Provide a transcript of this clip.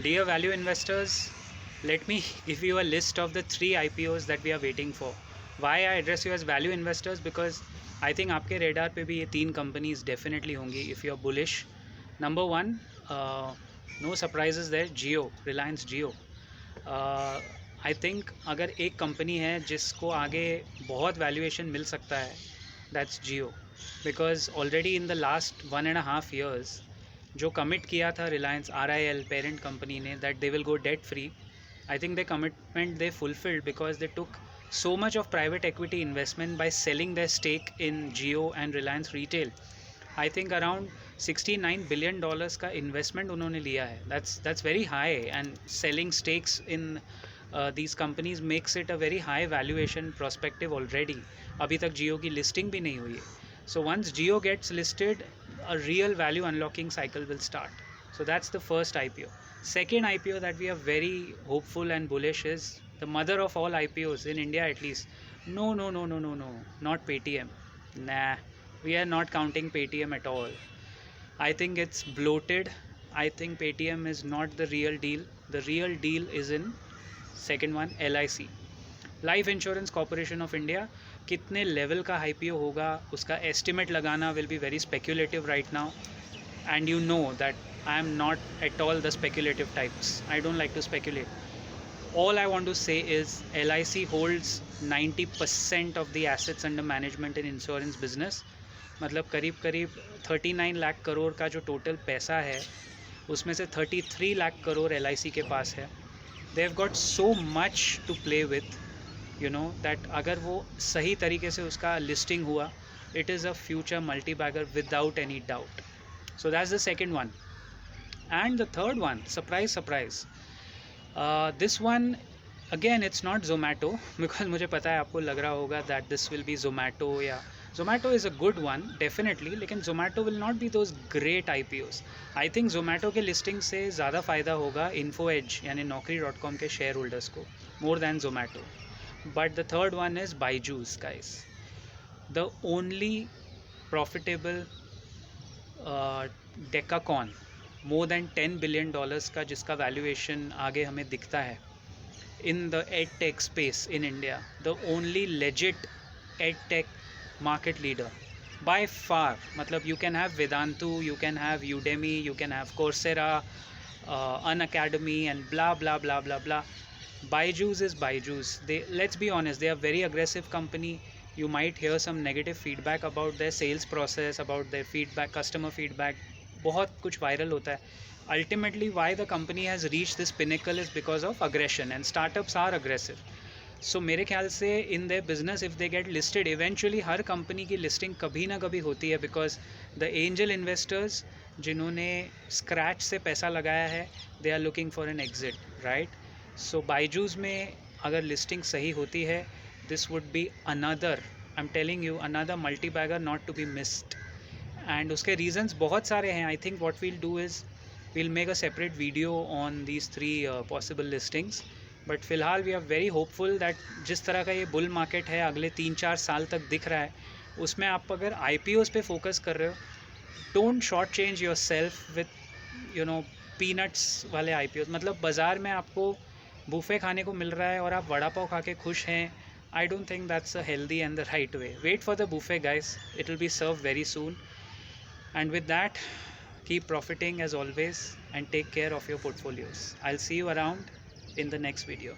Dear value investors, let me give you a list of the 3 IPOs that we are waiting for. Why I address you as value investors? Because I think आपके radar पे भी ये 3 companies definitely होंगी if you are bullish. Number one, no surprises there, Jio, Reliance Jio. I think अगर एक company है जिसको आगे बहुत वैल्यूएशन मिल सकता है, that's Jio. Because already in the last 1.5 years जो कमिट किया था रिलायंस RIL पेरेंट कंपनी ने that they will go debt free, I think they commitment they fulfilled because they took so much of private equity investment by selling their stake in Jio and Reliance Retail. I think around $69 billion का investment उन्होंने लिया है. That's very high, and selling stakes in these companies makes it a very high valuation perspective already. अभी तक जियो की listing भी नहीं हुई है. So once Jio gets listed, a real value unlocking cycle will start. So that's the first IPO. Second IPO that we are very hopeful and bullish is the mother of all IPOs in India at least. No, not Paytm. Nah, we are not counting Paytm at all. I think it's bloated. I think Paytm is not the real deal. The real deal is in second one, LIC, life insurance corporation of India. कितने level का IPO होगा उसका estimate लगाना will be very speculative right now, and you know that I am not at all the speculative types. I don't like to speculate. All I want to say is LIC holds 90% of the assets under management in insurance business. मतलब करीब 39 लाख करोड़ का जो total पैसा है उसमें से 33 lakh crore LIC के पास है. They have got so much to play with, you know, that अगर वो सही तरीके से उसका लिस्टिंग हुआ, it is a future multi-bagger without any doubt. So that's the second one. And the third one, surprise, this one again it's not Zomato, because मुझे पता है आपको लग रहा होगा that this will be Zomato. या Zomato is a good one definitely, लेकिन Zomato will not be those great IPOs. I think Zomato के लिस्टिंग से ज़्यादा फ़ायदा होगा InfoEdge यानी Naukri.com के शेयर होल्डर्स को, more than Zomato. But the third one is Byju's, guys. The only profitable decacorn, more than $10 billion का जिसका वैल्यूएशन आगे हमें दिखता है in the edtech space in India, the only legit edtech market leader by far. मतलब you can have Vedantu, you can have Udemy, you can have Coursera, Unacademy and blah blah blah blah blah. Byju's is Byju's. Let's be honest, they are very aggressive company. You might hear some negative feedback about their sales process, about their feedback, customer feedback. बहुत कुछ viral होता है. Ultimately, why the company has reached this pinnacle is because of aggression, and startups are aggressive. So मेरे ख्याल से in their business, if they get listed, eventually her company की listing कभी ना कभी होती है, because the angel investors जिन्होंने स्क्रैच से पैसा लगाया है, they are looking for an exit, right? सो बायजूस में अगर लिस्टिंग सही होती है, this would be another, I am telling you, another multibagger not to be missed. And उसके रीजंस बहुत सारे हैं. I think what we'll do is we'll make a separate video on these 3 possible listings. But फिलहाल we are very hopeful that जिस तरह का ये bull market है अगले 3-4 साल तक दिख रहा है, उसमें आप अगर IPOs पे फोकस कर रहे हो, don't short change your self with you know peanuts वाले IPOs. मतलब बाज़ार में आपको बूफे खाने को मिल रहा है और आप वड़ा पाव खा के खुश हैं. I don't think that's a healthy and the right way. Wait for the buffet guys, it will be serve very soon. And with that, keep profiting as always and take care of your portfolios. I'll see you around in the next video.